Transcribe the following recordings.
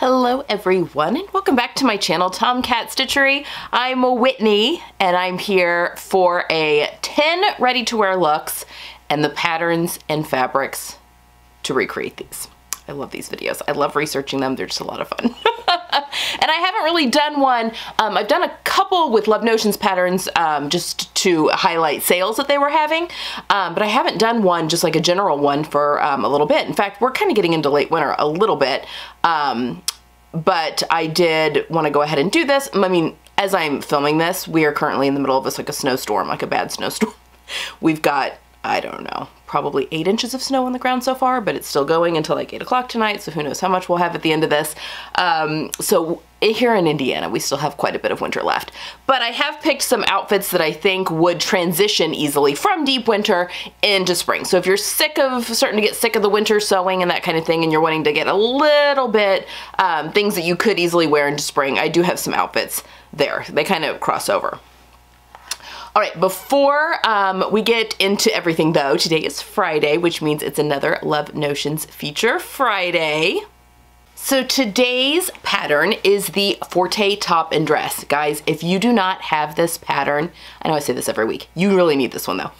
Hello everyone and welcome back to my channel, Tomcat Stitchery. I'm Whitney and I'm here for a 10 ready-to-wear looks and the patterns and fabrics to recreate these. I love these videos. I love researching them. They're just a lot of fun. And I haven't really done one. I've done a couple with Love Notions patterns just to highlight sales that they were having. But I haven't done one, just like a general one, for a little bit. In fact, we're kind of getting into late winter a little bit. But I did want to go ahead and do this. I mean, as I'm filming this, we are currently in the middle of like a snowstorm, like a bad snowstorm. We've got, I don't know, probably 8 inches of snow on the ground so far, but it's still going until like 8 o'clock tonight, so who knows how much we'll have at the end of this. So here in Indiana, we still have quite a bit of winter left. But I have picked some outfits that I think would transition easily from deep winter into spring. So if you're starting to get sick of the winter sewing and that kind of thing, and you're wanting to get a little bit things that you could easily wear into spring, I do have some outfits there. They kind of cross over. All right, before we get into everything though, today is Friday, which means it's another Love Notions Feature Friday. So today's pattern is the Forte Top and Dress. Guys, if you do not have this pattern, I know I say this every week, you really need this one though.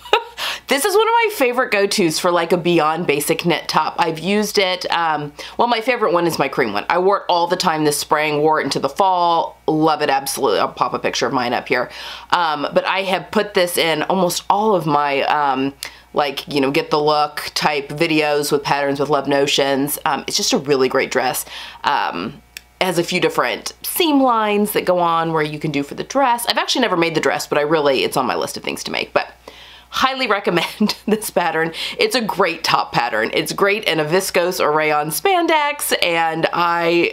This is one of my favorite go-tos for like a beyond basic knit top. I've used it, well, my favorite one is my cream one. I wore it all the time this spring, wore it into the fall, love it absolutely. I'll pop a picture of mine up here. But I have put this in almost all of my like, you know, get the look type videos with patterns with Love Notions. It's just a really great dress. It has a few different seam lines that go on where you can do for the dress. I've actually never made the dress, but it's on my list of things to make. But highly recommend this pattern. It's a great top pattern. It's great in a viscose or rayon spandex, and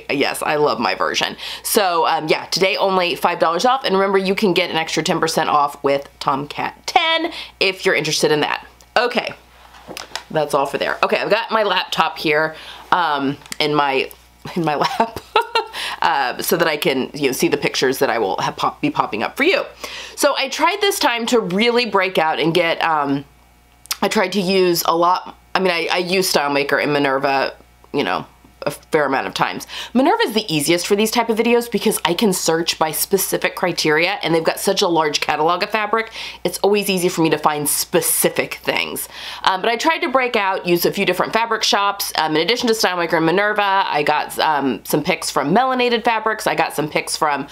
yes, I love my version. So yeah, today only $5 off, and remember you can get an extra 10% off with Tomcat 10 if you're interested in that. Okay, that's all for there. Okay, I've got my laptop here in my lap. So that I can, you know, see the pictures that I will be popping up for you. So I tried this time to really break out and get, I tried to use a lot, I mean, I use StyleMaker and Minerva, you know, a fair amount of times. Minerva is the easiest for these type of videos because I can search by specific criteria and they've got such a large catalog of fabric. It's always easy for me to find specific things. But I tried to break out, use a few different fabric shops. In addition to StyleMaker and Minerva, I got some picks from Melanated Fabrics. I got some picks from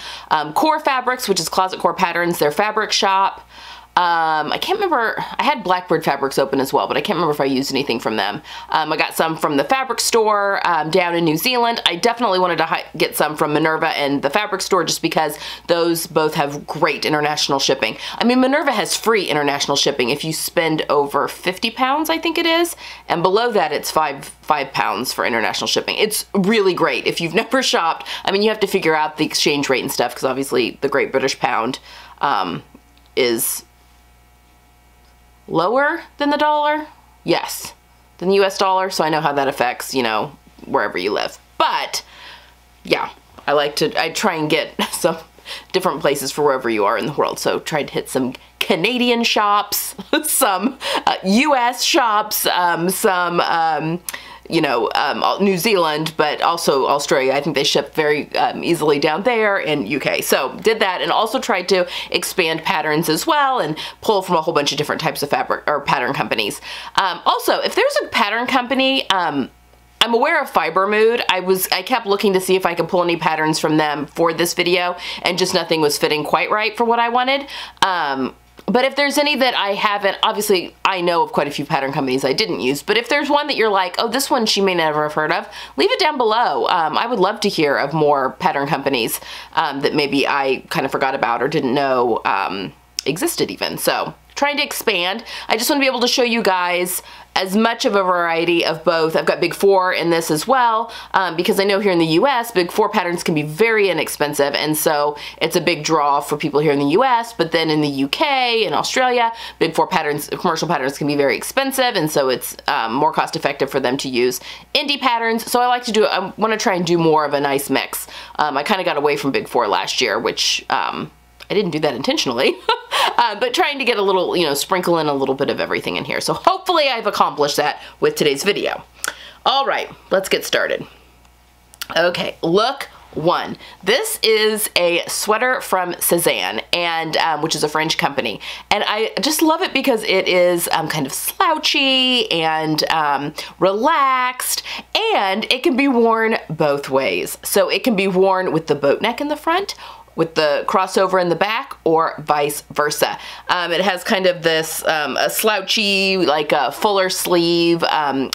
Core Fabrics, which is Closet Core Patterns, their fabric shop. I can't remember, I had Blackbird Fabrics open as well, but I can't remember if I used anything from them. I got some from the fabric store down in New Zealand. I definitely wanted to get some from Minerva and the fabric store just because those both have great international shipping. I mean, Minerva has free international shipping if you spend over 50 pounds, I think it is, and below that it's five pounds for international shipping. It's really great. If you've never shopped, I mean, you have to figure out the exchange rate and stuff because obviously the Great British Pound is lower than the dollar? Yes, than the US dollar, so I know how that affects, you know, wherever you live. But yeah, I try and get some different places for wherever you are in the world. So tried to hit some Canadian shops, some US shops, some you know, New Zealand, but also Australia. I think they ship very easily down there, and UK. So did that, and also tried to expand patterns as well and pull from a whole bunch of different types of fabric or pattern companies. Also, if there's a pattern company, I'm aware of Fiber Mood. I kept looking to see if I could pull any patterns from them for this video, and just nothing was fitting quite right for what I wanted. But if there's any that I haven't, obviously I know of quite a few pattern companies I didn't use, but if there's one that you're like, oh, this one she may never have heard of, leave it down below. I would love to hear of more pattern companies that maybe I kind of forgot about or didn't know existed even. So trying to expand. I just want to be able to show you guys as much of a variety of both. I've got Big Four in this as well, because I know here in the US, Big Four patterns can be very inexpensive, and so it's a big draw for people here in the US, but then in the UK and Australia, Big Four patterns, commercial patterns can be very expensive, and so it's more cost effective for them to use indie patterns. So I want to try and do more of a nice mix. I kind of got away from Big Four last year, which I didn't do that intentionally, but trying to get a little, you know, sprinkle in a little bit of everything in here. So hopefully I've accomplished that with today's video. All right, let's get started. Okay, look one. This is a sweater from Cezanne, and which is a French company, and I just love it because it is kind of slouchy and relaxed, and it can be worn both ways. So it can be worn with the boat neck in the front, with the crossover in the back, or vice versa. It has kind of this a slouchy, like a fuller sleeve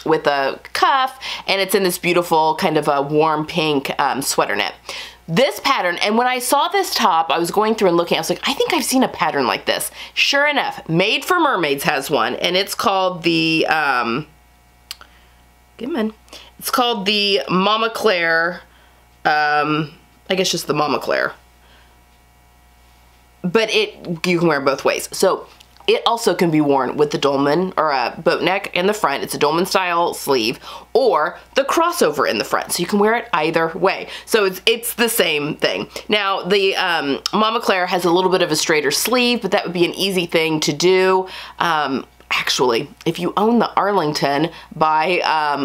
with a cuff, and it's in this beautiful kind of a warm pink sweater knit. This pattern, and when I saw this top, I was going through and looking, I was like, I think I've seen a pattern like this. Sure enough, Made for Mermaids has one, and it's called the, it's called the Mama Claire, I guess just the Mama Claire. But you can wear it both ways. So it also can be worn with the dolman or a boat neck in the front. It's a dolman style sleeve, or the crossover in the front. So you can wear it either way. So it's the same thing. Now the Mama Claire has a little bit of a straighter sleeve, but that would be an easy thing to do. Actually, if you own the Arlington by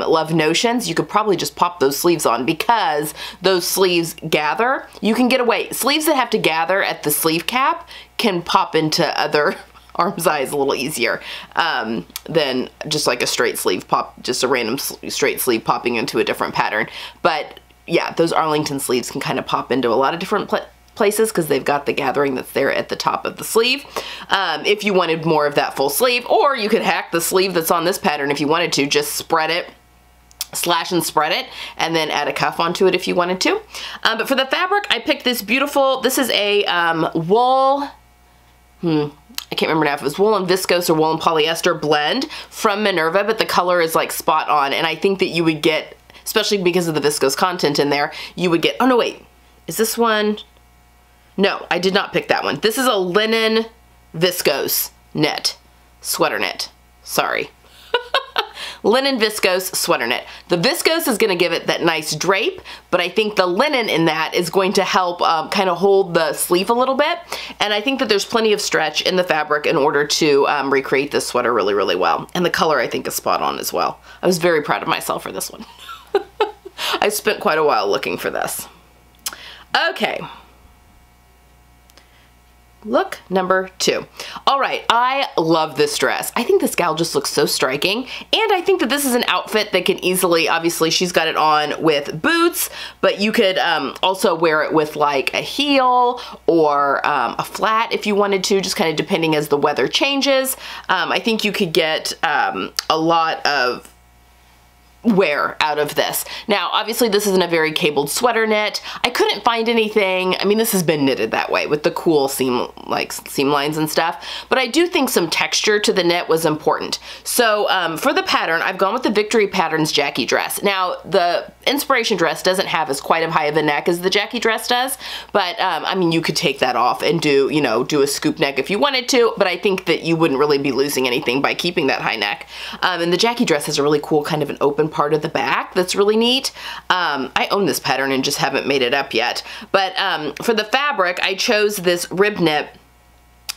Love Notions, you could probably just pop those sleeves on, because those sleeves gather. You can get away. Sleeves that have to gather at the sleeve cap can pop into other arm size a little easier than just like a straight sleeve pop, just a random straight sleeve popping into a different pattern. But yeah, those Arlington sleeves can kind of pop into a lot of different places because they've got the gathering that's there at the top of the sleeve. If you wanted more of that full sleeve, or you could hack the sleeve that's on this pattern if you wanted to, just spread it, slash and spread it, and then add a cuff onto it if you wanted to. But for the fabric, I picked this beautiful, this is a wool, I can't remember now if it was wool and viscose or wool and polyester blend from Minerva, but the color is like spot on, and I think that you would get, especially because of the viscose content in there, you would get, oh no wait, is this one? No, I did not pick that one. This is a linen viscose knit, sweater knit. Sorry. Linen viscose sweater knit. The viscose is going to give it that nice drape, but I think the linen in that is going to help kind of hold the sleeve a little bit. And I think that there's plenty of stretch in the fabric in order to recreate this sweater really, really well. And the color I think is spot on as well. I was very proud of myself for this one. I spent quite a while looking for this. Okay. Look number 2. All right, I love this dress. I think this gal just looks so striking, and I think that this is an outfit that can easily, obviously she's got it on with boots, but you could also wear it with like a heel or a flat if you wanted to, just kind of depending as the weather changes. I think you could get a lot of wear out of this. Now, obviously this isn't a very cabled sweater knit. I couldn't find anything, I mean, this has been knitted that way with the cool seam lines and stuff, but I do think some texture to the knit was important. So for the pattern, I've gone with the Victory Patterns Jackie dress. Now, the Inspiration dress doesn't have as quite of high of a neck as the Jackie dress does, but I mean, you could take that off and do, you know, do a scoop neck if you wanted to, but I think that you wouldn't really be losing anything by keeping that high neck. And the Jackie dress has a really cool kind of an open part of the back that's really neat. I own this pattern and just haven't made it up yet. But for the fabric, I chose this rib knit,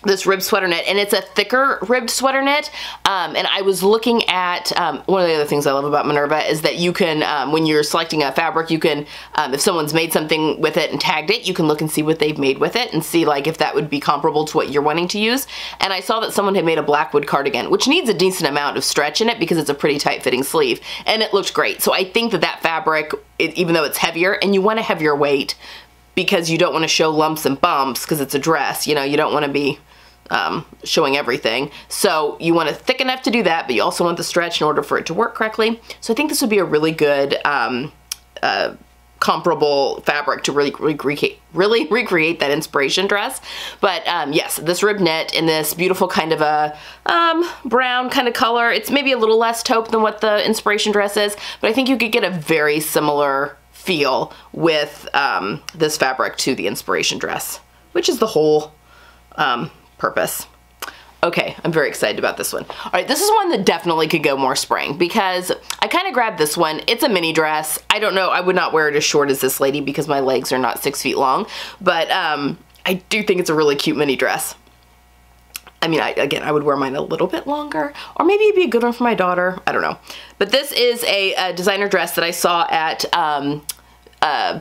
this rib sweater knit, and it's a thicker ribbed sweater knit. And I was looking at, one of the other things I love about Minerva is that you can, when you're selecting a fabric, you can, if someone's made something with it and tagged it, you can look and see what they've made with it and see like if that would be comparable to what you're wanting to use. And I saw that someone had made a Blackwood cardigan, which needs a decent amount of stretch in it because it's a pretty tight fitting sleeve, and it looked great. So I think that that fabric, even though it's heavier, and you want a heavier weight because you don't want to show lumps and bumps because it's a dress, you know, you don't want to be showing everything. So you want it thick enough to do that, but you also want the stretch in order for it to work correctly. So I think this would be a really good comparable fabric to really recreate that Inspiration dress. But yes, this rib knit in this beautiful kind of a brown kind of color. It's maybe a little less taupe than what the Inspiration dress is, but I think you could get a very similar feel with this fabric to the Inspiration dress, which is the whole purpose. Okay, I'm very excited about this one. All right, this is one that definitely could go more spring because I kind of grabbed this one. It's a mini dress. I don't know, I would not wear it as short as this lady because my legs are not 6 feet long, but I do think it's a really cute mini dress. I mean, again, I would wear mine a little bit longer, or maybe it'd be a good one for my daughter. I don't know. But this is a designer dress that I saw at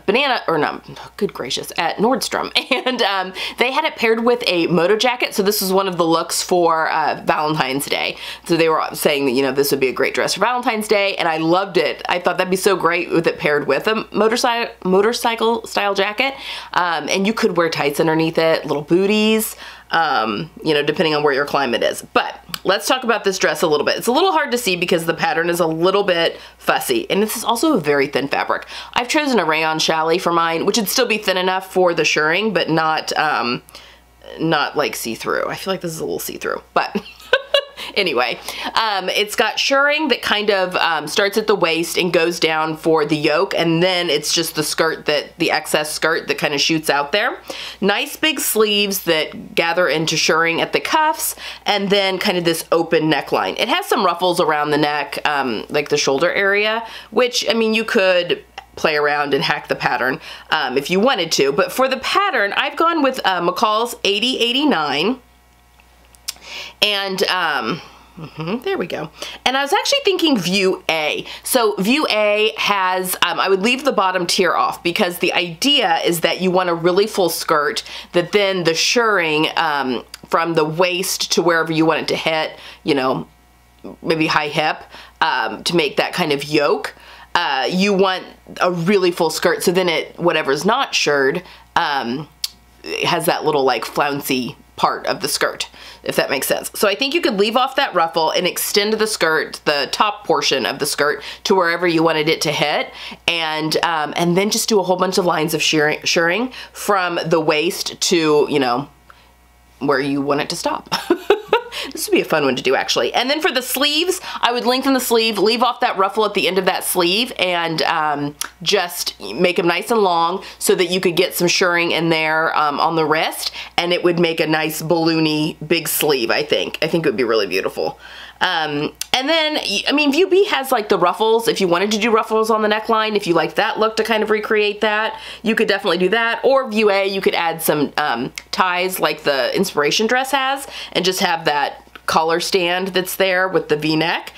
banana, or no, good gracious, at Nordstrom. And they had it paired with a moto jacket. So this was one of the looks for Valentine's Day. So they were saying that, you know, this would be a great dress for Valentine's Day, and I loved it. I thought that'd be so great with it paired with a motorcycle style jacket. And you could wear tights underneath it, little booties, you know, depending on where your climate is. But let's talk about this dress a little bit. It's a little hard to see because the pattern is a little bit fussy, and this is also a very thin fabric. I've chosen a rayon challis for mine, which would still be thin enough for the shirring, but not like see-through. I feel like this is a little see-through, but anyway, it's got shirring that kind of starts at the waist and goes down for the yoke, and then it's just the skirt, the excess skirt that kind of shoots out there. Nice big sleeves that gather into shirring at the cuffs, and then kind of this open neckline. It has some ruffles around the neck, like the shoulder area, which, I mean, you could play around and hack the pattern if you wanted to, but for the pattern, I've gone with McCall's 8089. And there we go. And I was actually thinking View A. So View A has, I would leave the bottom tier off because the idea is that you want a really full skirt that then the shirring from the waist to wherever you want it to hit, you know, maybe high hip, to make that kind of yoke. You want a really full skirt, so then whatever's not shirred, it has that little like flouncy part of the skirt, if that makes sense. So I think you could leave off that ruffle and extend the skirt, the top portion of the skirt, to wherever you wanted it to hit, and then just do a whole bunch of lines of shirring from the waist to, you know, where you want it to stop. This would be a fun one to do, actually. And then for the sleeves, I would lengthen the sleeve, leave off that ruffle at the end of that sleeve, and just make them nice and long so that you could get some shirring in there on the wrist, and it would make a nice balloony big sleeve, I think. I think it would be really beautiful. And then, I mean, View B has like the ruffles. If you wanted to do ruffles on the neckline, if you liked that look to kind of recreate that, you could definitely do that. Or View A, you could add some ties like the Inspiration dress has, and just have that collar stand that's there with the V-neck.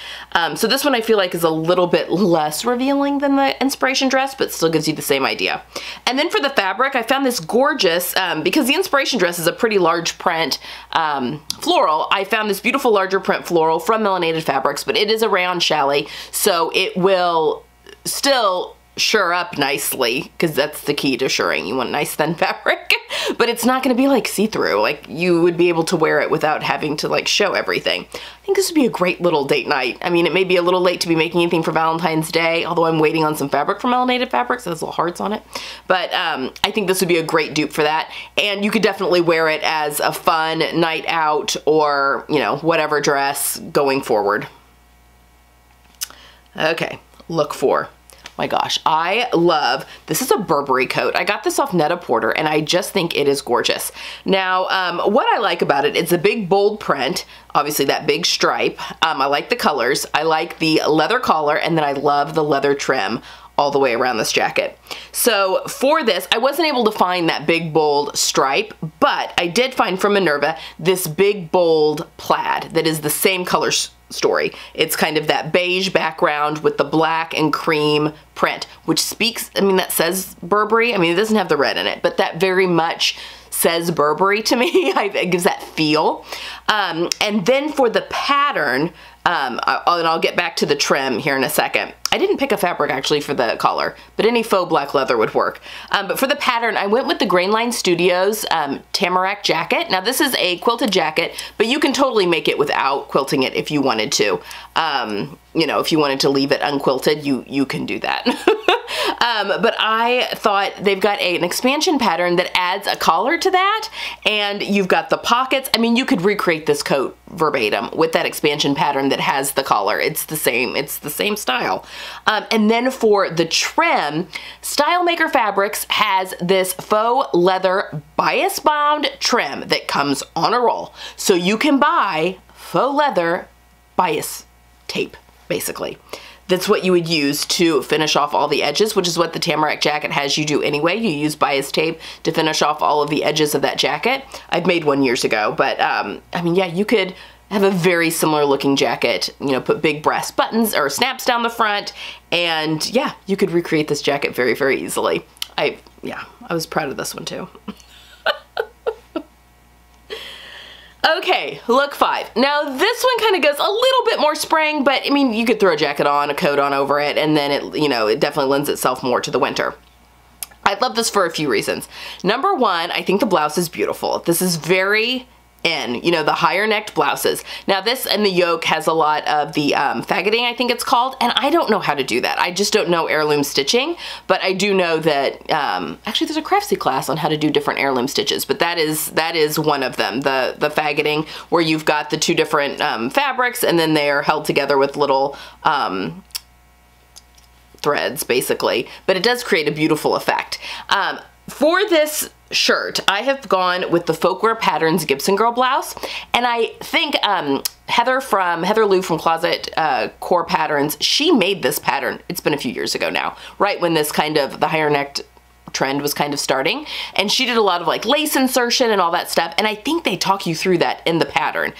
So this one I feel like is a little bit less revealing than the Inspiration dress, but still gives you the same idea. And then for the fabric, I found this gorgeous, because the Inspiration dress is a pretty large print floral, I found this beautiful larger print floral from Melanated Fabrics, but it is a rayon challis, so it will still shirr up nicely, because that's the key to shirring. You want nice thin fabric, but it's not going to be like see-through. Like, you would be able to wear it without having to like show everything. I think this would be a great little date night. I mean, it may be a little late to be making anything for Valentine's Day, although I'm waiting on some fabric from Melanated Fabrics. It has little hearts on it. But I think this would be a great dupe for that. And you could definitely wear it as a fun night out, or, you know, whatever dress going forward. Okay, look for. My gosh, I love, this is a Burberry coat. I got this off Net-a-Porter, and I just think it is gorgeous. Now, what I like about it, it's a big bold print, obviously that big stripe. I like the colors. I like the leather collar, and then I love the leather trim all the way around this jacket. So for this, I wasn't able to find that big bold stripe, but I did find from Minerva this big bold plaid that is the same color story. It's kind of that beige background with the black and cream print, which speaks, I mean, that says Burberry. I mean, it doesn't have the red in it, but that very much says Burberry to me. It gives that feel. And then for the pattern, and I'll get back to the trim here in a second. I didn't pick a fabric actually for the collar, but any faux black leather would work. But for the pattern, I went with the Grainline Studios Tamarack Jacket. Now this is a quilted jacket, but you can totally make it without quilting it if you wanted to. You know, if you wanted to leave it unquilted, you can do that. But I thought they've got an expansion pattern that adds a collar to that, and you've got the pockets. I mean, you could recreate this coat verbatim with that expansion pattern that has the collar. It's the same style. And then for the trim, Stylemaker Fabrics has this faux leather bias bound trim that comes on a roll. So you can buy faux leather bias tape, basically. That's what you would use to finish off all the edges, which is what the Tamarack Jacket has you do anyway. You use bias tape to finish off all of the edges of that jacket. I've made one years ago, but I mean, yeah, you could have a very similar looking jacket, you know, put big breast buttons or snaps down the front, and yeah, you could recreate this jacket very, very easily. I was proud of this one too. Okay, look 5. Now this one kind of goes a little bit more spring, but I mean, you could throw a jacket on, a coat on over it, and then it, you know, it definitely lends itself more to the winter. I love this for a few reasons. Number one, I think the blouse is beautiful. This is very in, you know, the higher necked blouses. Now this and the yoke has a lot of the faggoting, I think it's called, and I don't know how to do that. I just don't know heirloom stitching, but I do know that, actually there's a Craftsy class on how to do different heirloom stitches, but that is one of them, the faggoting, where you've got the two different fabrics and then they are held together with little threads basically, but it does create a beautiful effect. For this shirt, I have gone with the Folkwear Patterns Gibson Girl blouse, and I think Heather Lou from Closet Core Patterns, she made this pattern. It's been a few years ago now, right when this kind of, the higher necked trend was kind of starting, and she did a lot of like lace insertion and all that stuff, and I think they talk you through that in the pattern,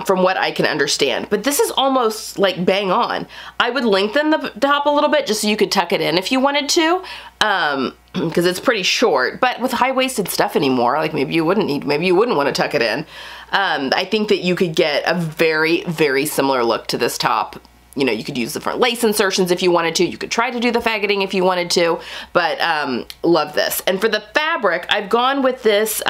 from what I can understand. But this is almost like bang on. I would lengthen the top a little bit just so you could tuck it in if you wanted to, because it's pretty short, but with high-waisted stuff anymore, like maybe you wouldn't want to tuck it in. I think that you could get a very, very similar look to this top. You know, you could use different lace insertions if you wanted to. You could try to do the faggoting if you wanted to, but love this. And for the fabric, I've gone with this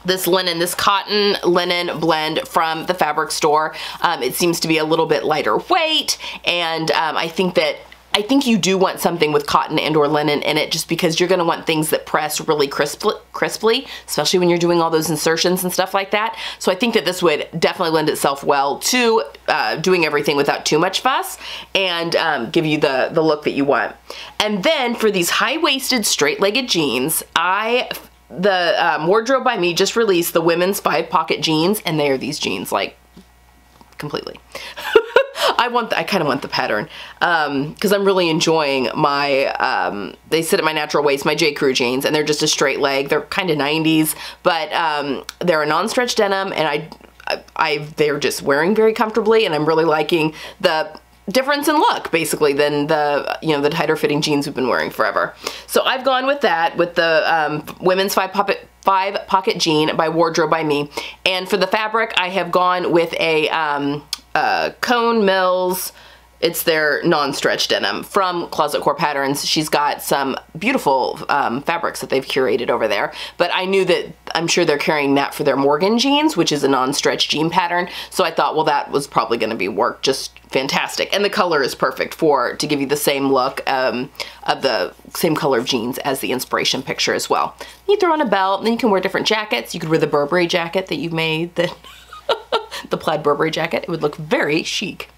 this linen, this cotton linen blend from the fabric store. It seems to be a little bit lighter weight, and I think you do want something with cotton and or linen in it, just because you're going to want things that press really crisply, especially when you're doing all those insertions and stuff like that. So I think that this would definitely lend itself well to doing everything without too much fuss, and give you the look that you want. And then for these high-waisted straight-legged jeans, the Wardrobe by Me just released the women's 5-pocket jeans, and they are these jeans, like, completely. I kind of want the pattern, because I'm really enjoying my, they sit at my natural waist, my J. Crew jeans, and they're just a straight leg. They're kind of 90s, but they're a non-stretch denim, and they're just wearing very comfortably, and I'm really liking the difference in look, basically, than the, you know, the tighter fitting jeans we've been wearing forever. So I've gone with that, with the women's 5-pocket jean by Wardrobe by Me. And for the fabric, I have gone with a Cone Mills, it's their non-stretch denim from Closet Core Patterns. She's got some beautiful fabrics that they've curated over there, but I knew that, I'm sure they're carrying that for their Morgan jeans, which is a non-stretch jean pattern, so I thought, well, that was probably going to be work just fantastic, and the color is perfect to give you the same look of the same color of jeans as the inspiration picture as well. You throw on a belt, and then you can wear different jackets. You could wear the Burberry jacket that you've made, the plaid Burberry jacket. It would look very chic.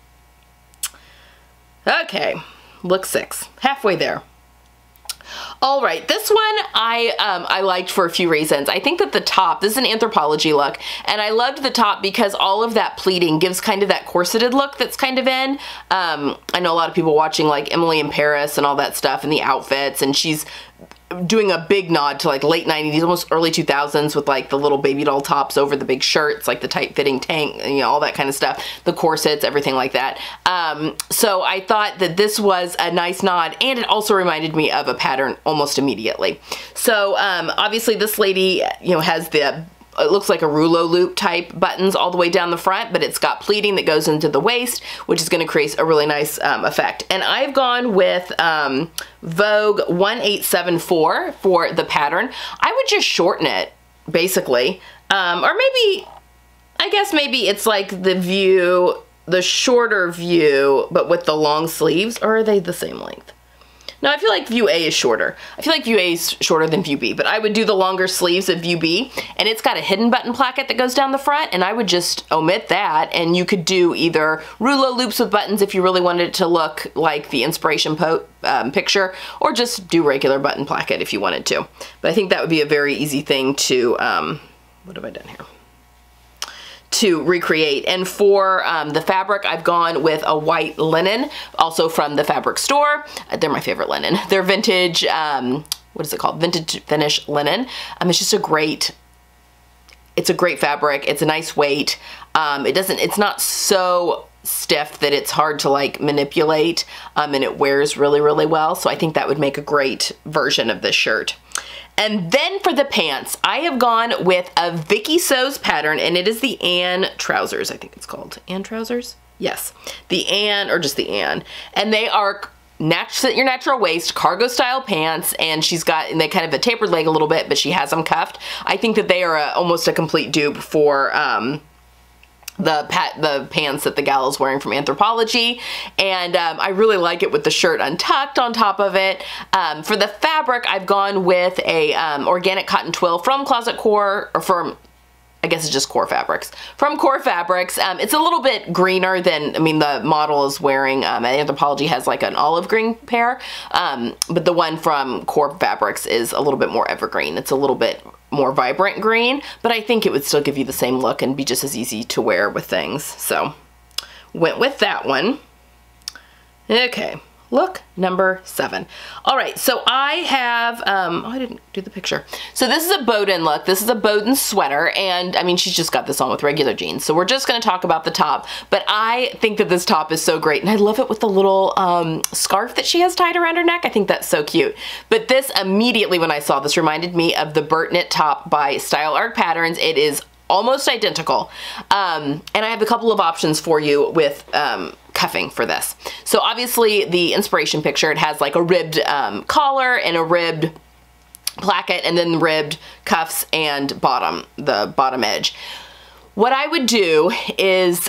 Okay, look 6, halfway there. All right, this one I liked for a few reasons. I think that the top, this is an Anthropology look, and I loved the top because all of that pleating gives kind of that corseted look that's kind of in. I know a lot of people watching like Emily in Paris and all that stuff and the outfits, and she's doing a big nod to like late 90s, almost early 2000s, with like the little baby doll tops over the big shirts, like the tight fitting tank, you know, all that kind of stuff, the corsets, everything like that. So I thought that this was a nice nod, and it also reminded me of a pattern almost immediately. So obviously this lady, you know, has the, it looks like a rouleau loop type buttons all the way down the front, but it's got pleating that goes into the waist, which is going to create a really nice effect. And I've gone with Vogue 1874 for the pattern. I would just shorten it, basically. Or maybe, I guess maybe it's like the view, the shorter view, but with the long sleeves, or are they the same length? No, I feel like view A is shorter. I feel like view A is shorter than view B, but I would do the longer sleeves of view B, and it's got a hidden button placket that goes down the front, and I would just omit that, and you could do either rouleau loops with buttons if you really wanted it to look like the inspiration picture, or just do regular button placket if you wanted to. But I think that would be a very easy thing to, what have I done here? To recreate. And for the fabric, I've gone with a white linen, also from the fabric store. They're my favorite linen. They're vintage, what is it called? Vintage finish linen. It's just a great, it's a great fabric. It's a nice weight. It's not so stiff that it's hard to like manipulate, and it wears really, really well. So I think that would make a great version of this shirt. And then for the pants, I have gone with a Viscose pattern, and it is the Ann trousers. I think it's called Ann trousers. Yes, the Ann, or just the Ann. And they are sit your natural waist cargo style pants, and they kind of a tapered leg a little bit, but she has them cuffed. I think that they are almost a complete dupe for the pants that the gal is wearing from Anthropologie, and I really like it with the shirt untucked on top of it. For the fabric, I've gone with a organic cotton twill from Closet Core, or from, I guess it's just Core Fabrics. From Core Fabrics. It's a little bit greener than, the model is wearing at Anthropologie has like an olive green pair, but the one from Core Fabrics is a little bit more evergreen. It's a little bit more vibrant green, but I think it would still give you the same look and be just as easy to wear with things. So went with that one. Okay. Look number 7. All right, so I have, oh, I didn't do the picture. So this is a Bowden look. This is a Bowden sweater, and she's just got this on with regular jeans. So we're just gonna talk about the top, but I think that this top is so great, and I love it with the little scarf that she has tied around her neck. I think that's so cute. But this immediately, when I saw this, reminded me of the Burt Knit top by Style Art Patterns. It is almost identical, and I have a couple of options for you with cuffing for this. So obviously the inspiration picture, it has like a ribbed collar and a ribbed placket, and then ribbed cuffs and the bottom edge. What I would do is,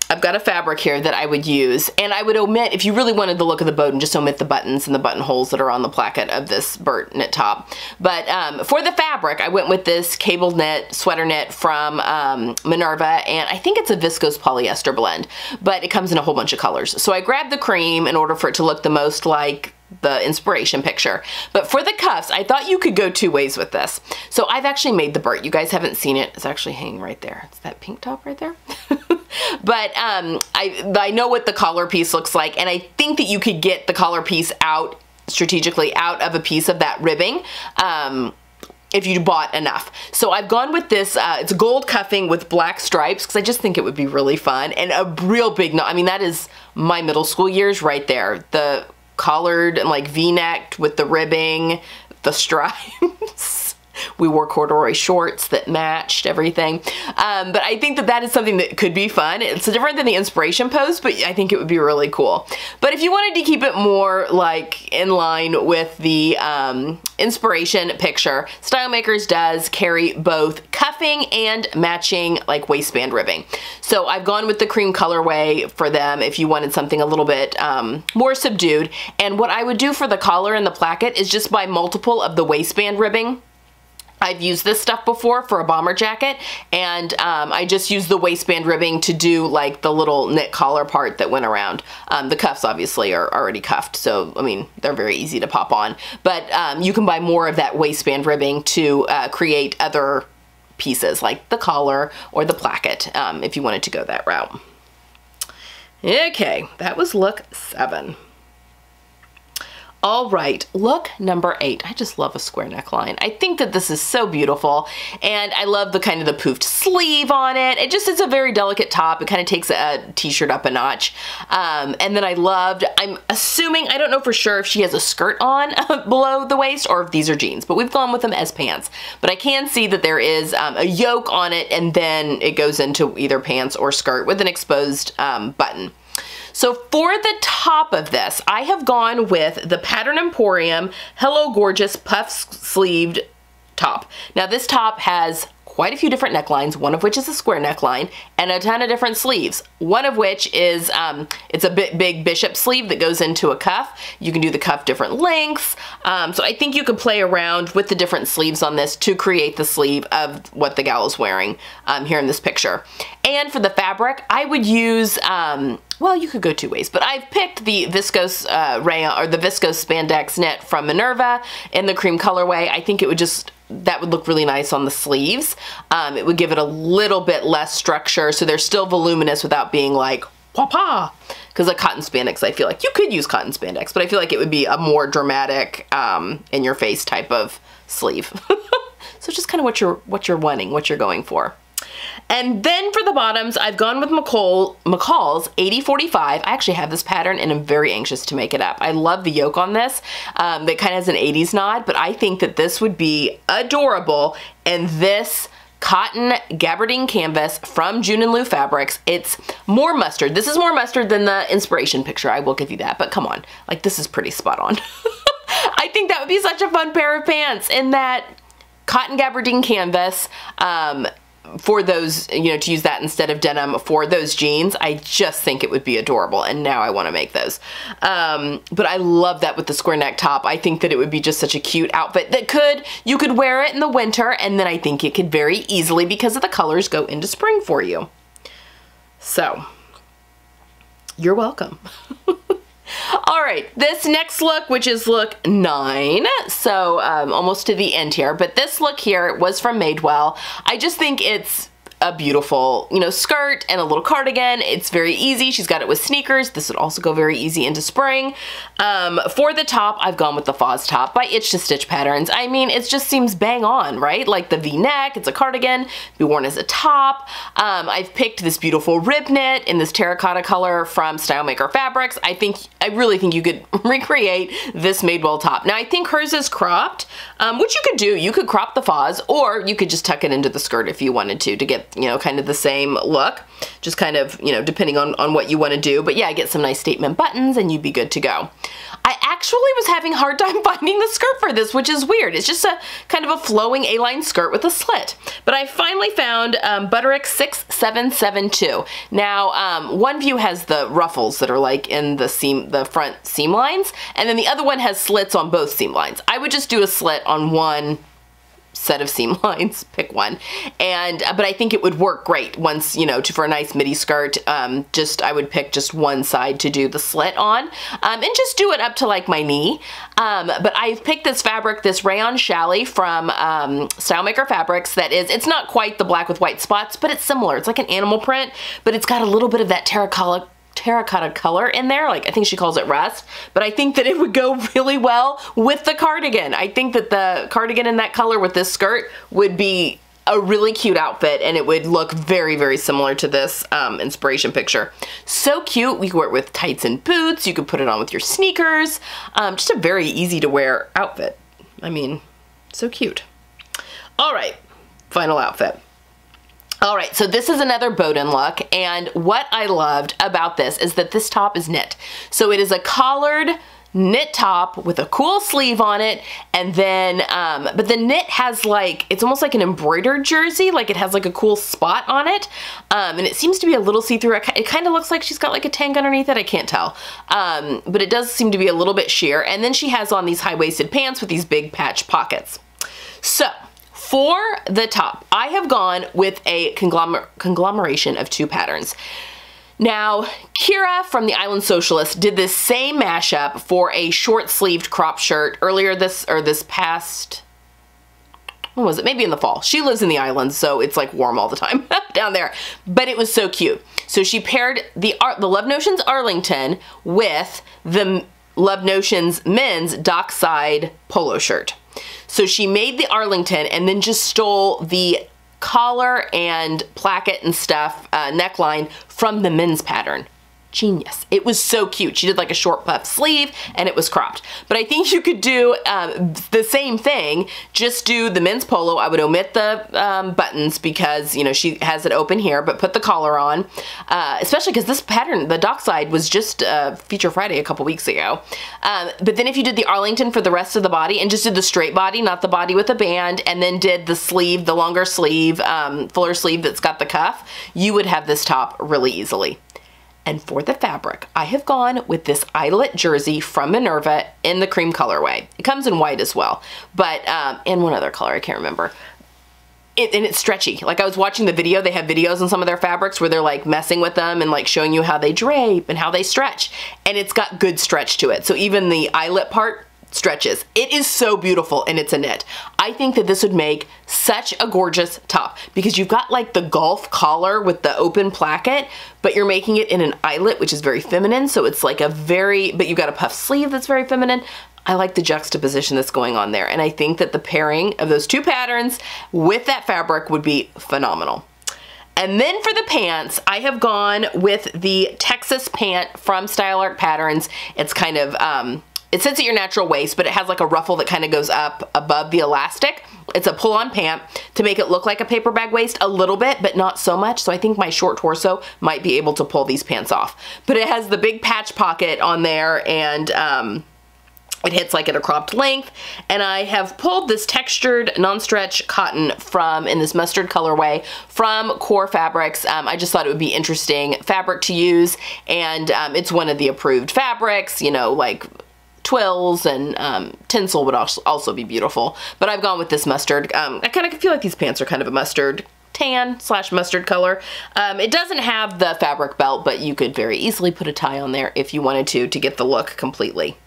I've got a fabric here that I would use, and I would omit, if you really wanted the look of the Bowden, just omit the buttons and the buttonholes that are on the placket of this Burt Knit top. But for the fabric, I went with this cable knit, sweater knit from Minerva, and I think it's a viscose polyester blend, but it comes in a whole bunch of colors. So I grabbed the cream in order for it to look the most like the inspiration picture. But for the cuffs, I thought you could go 2 ways with this. So I've actually made the Burt. You guys haven't seen it. It's actually hanging right there. It's that pink top right there. But I know what the collar piece looks like, and I think that you could get the collar piece out strategically out of a piece of that ribbing if you bought enough. So I've gone with this, it's gold cuffing with black stripes, because I just think it would be really fun, and a real big knot. That is my middle school years right there. The collared and like V-necked with the ribbing, the stripes. We wore corduroy shorts that matched everything. But I think that that is something that could be fun. It's different than the inspiration pose, but I think it would be really cool. But if you wanted to keep it more like in line with the inspiration picture, Stylemakers does carry both cuffing and matching like waistband ribbing. So I've gone with the cream colorway for them if you wanted something a little bit more subdued. And what I would do for the collar and the placket is just buy multiple of the waistband ribbing. I've used this stuff before for a bomber jacket, and I just used the waistband ribbing to do like the little knit collar part that went around. The cuffs obviously are already cuffed, so they're very easy to pop on. But you can buy more of that waistband ribbing to create other pieces like the collar or the placket if you wanted to go that route. Okay, that was look 7. All right, look number 8. I just love a square neckline. I think that this is so beautiful, and I love the kind of the poofed sleeve on it. It's a very delicate top. It kind of takes a t-shirt up a notch. And then I'm assuming, I don't know for sure if she has a skirt on below the waist or if these are jeans, but we've gone with them as pants. But I can see that there is a yoke on it, and then it goes into either pants or skirt with an exposed button. So for the top of this, I have gone with the Pattern Emporium Hello Gorgeous puff sleeved top. Now this top has quite a few different necklines, one of which is a square neckline, and a ton of different sleeves. One of which is, it's a big bishop sleeve that goes into a cuff. You can do the cuff different lengths. So I think you could play around with the different sleeves on this to create the sleeve of what the gal is wearing here in this picture. And for the fabric, I would use, well, you could go 2 ways, but I've picked the Viscose rayon, or the Viscose spandex knit from Minerva in the cream colorway. I think it would that would look really nice on the sleeves. It would give it a little bit less structure, so they're still voluminous without being like, wah-pa! Because like cotton spandex, I feel like you could use cotton spandex, but I feel like it would be a more dramatic, in-your-face type of sleeve. So just kind of what you're wanting, what you're going for. And then for the bottoms, I've gone with McCall's 8045. I actually have this pattern and I'm very anxious to make it up. I love the yoke on this. That kind of has an 80s nod, but I think that this would be adorable. And this cotton gabardine canvas from June and Lou Fabrics. It's more mustard. This is more mustard than the inspiration picture. I will give you that, but come on. Like, this is pretty spot on. I think that would be such a fun pair of pants in that cotton gabardine canvas, for those, you know, to use that instead of denim for those jeans. I just think it would be adorable, and now I want to make those. But I love that with the square neck top. I think that it would be just such a cute outfit that you could wear it in the winter, and then I think it could very easily, because of the colors, go into spring for you. So, you're welcome. All right, this next look, which is look 9, so almost to the end here, but this look here was from Madewell. I just think it's a beautiful, you know, skirt and a little cardigan. It's very easy. She's got it with sneakers. This would also go very easy into spring. For the top, I've gone with the Foz top by Itch to Stitch Patterns. I mean, it just seems bang on, right? Like the V-neck, it's a cardigan, be worn as a top. I've picked this beautiful rib knit in this terracotta color from Stylemaker Fabrics. I really think you could recreate this Madewell top. Now, I think hers is cropped, which you could do. You could crop the Foz, or you could just tuck it into the skirt if you wanted to get, you know, kind of the same look, just kind of, you know, depending on what you want to do. But yeah, get some nice statement buttons and you'd be good to go. I actually was having a hard time finding the skirt for this, which is weird. It's just a kind of a flowing A-line skirt with a slit. But I finally found Butterick 6772. Now, one view has the ruffles that are like in the front seam lines, and then the other one has slits on both seam lines. I would just do a slit on one set of seam lines, pick one, but I think it would work great once, you know, for a nice midi skirt. I would pick just one side to do the slit on, and just do it up to like my knee. But I've picked this fabric, this rayon challis from Stylemaker Fabrics. It's not quite the black with white spots, but it's similar. It's like an animal print, but it's got a little bit of that terracotta color in there. Like, I think she calls it rust, but I think that it would go really well with the cardigan. I think that the cardigan in that color with this skirt would be a really cute outfit, and it would look very, very similar to this inspiration picture. So cute. You could wear it with tights and boots. You could put it on with your sneakers. Just a very easy to wear outfit. I mean, so cute. All right, final outfit. All right, so this is another Bowden look, and what I loved about this is that this top is knit. So it is a collared knit top with a cool sleeve on it, and then, but the knit has like, it's almost like an embroidered jersey, like it has like a cool spot on it, and it seems to be a little see-through. It kind of looks like she's got like a tank underneath it, I can't tell, but it does seem to be a little bit sheer, and then she has on these high-waisted pants with these big patch pockets. So, for the top, I have gone with a conglomeration of 2 patterns. Now, Kira from the Island Socialist did this same mashup for a short-sleeved crop shirt earlier this past, when was it? Maybe in the fall. She lives in the islands, so it's like warm all the time down there. But it was so cute. So she paired the Love Notions Arlington with the Love Notions men's dockside polo shirt. So she made the Arlington and then just stole the collar and placket and stuff, neckline from the men's pattern. Genius. It was so cute. She did like a short puff sleeve and it was cropped. But I think you could do the same thing, just do the men's polo. I would omit the buttons because, you know, she has it open here, but put the collar on, especially because this pattern, the dockside, was just Feature Friday a couple weeks ago. But then if you did the Arlington for the rest of the body and just did the straight body, not the body with a band, and then did the sleeve, the longer sleeve, fuller sleeve that's got the cuff, you would have this top really easily. And for the fabric, I have gone with this eyelet jersey from Minerva in the cream colorway. It comes in white as well, but in one other color, I can't remember. And it's stretchy. Like, I was watching the video, they have videos on some of their fabrics where they're like messing with them and like showing you how they drape and how they stretch. And it's got good stretch to it. So even the eyelet part stretches. It is so beautiful, and it's a knit. I think that this would make such a gorgeous top because you've got like the golf collar with the open placket, but you're making it in an eyelet, which is very feminine. So it's like but you've got a puff sleeve that's very feminine. I like the juxtaposition that's going on there. And I think that the pairing of those 2 patterns with that fabric would be phenomenal. And then for the pants, I have gone with the Texas pant from Style Arc Patterns. It's kind of, it sits at your natural waist, but it has like a ruffle that kind of goes up above the elastic. It's a pull-on pant to make it look like a paper bag waist a little bit, but not so much. So I think my short torso might be able to pull these pants off. But it has the big patch pocket on there, and it hits like at a cropped length, and I have pulled this textured non-stretch cotton in this mustard colorway from Core Fabrics. I just thought it would be interesting fabric to use, and it's one of the approved fabrics, you know, like twills and tinsel would also be beautiful. But I've gone with this mustard. I kind of feel like these pants are kind of a mustard tan / mustard color. It doesn't have the fabric belt, but you could very easily put a tie on there if you wanted to get the look completely.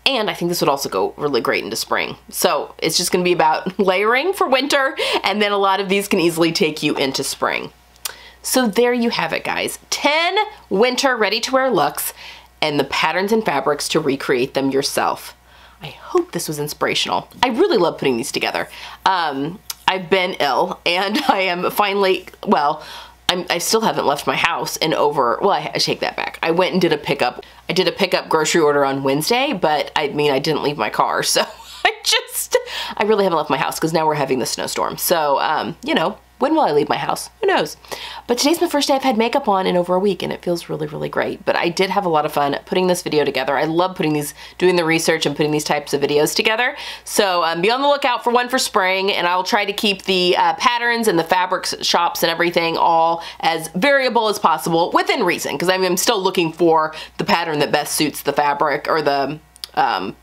And I think this would also go really great into spring. So it's just gonna be about layering for winter, and then a lot of these can easily take you into spring. So there you have it, guys. 10 winter ready-to-wear looks and the patterns and fabrics to recreate them yourself. I hope this was inspirational. I really love putting these together. I've been ill, and I am finally, well, I still haven't left my house in over, well, I take that back. I went and did a pickup. I did a pickup grocery order on Wednesday, but I mean, I didn't leave my car. So I really haven't left my house because now we're having the snowstorm. So, you know, when will I leave my house? Who knows? But today's my first day I've had makeup on in over a week, and it feels really, really great. But I did have a lot of fun putting this video together. I love doing the research and putting these types of videos together. So be on the lookout for one for spring, and I'll try to keep the patterns and the fabrics shops and everything all as variable as possible within reason, because I'm still looking for the pattern that best suits the fabric, or the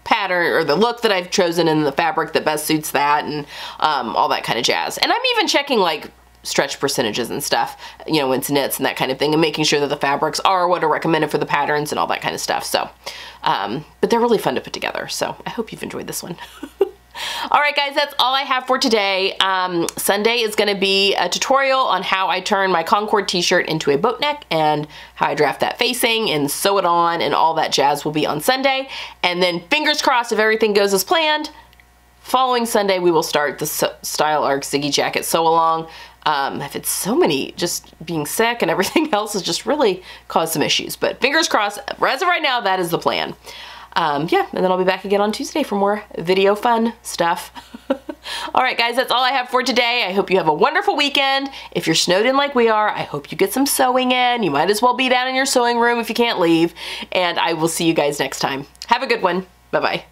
pattern or the look that I've chosen, and the fabric that best suits that, and all that kind of jazz. And I'm even checking like stretch percentages and stuff, you know, when it's knits and that kind of thing, and making sure that the fabrics are what are recommended for the patterns and all that kind of stuff. So, but they're really fun to put together. So I hope you've enjoyed this one. All right, guys, that's all I have for today. Sunday is going to be a tutorial on how I turn my Concord t-shirt into a boat neck, and how I draft that facing and sew it on, and all that jazz will be on Sunday. And then fingers crossed, if everything goes as planned, following Sunday we will start the Style Arc Ziggy Jacket sew along. If it's so many, just being sick and everything else has just really caused some issues. But fingers crossed, as of right now, that is the plan. Yeah, and then I'll be back again on Tuesday for more video fun stuff. All right, guys, that's all I have for today. I hope you have a wonderful weekend. If you're snowed in like we are, I hope you get some sewing in. You might as well be down in your sewing room if you can't leave. And I will see you guys next time. Have a good one. Bye-bye.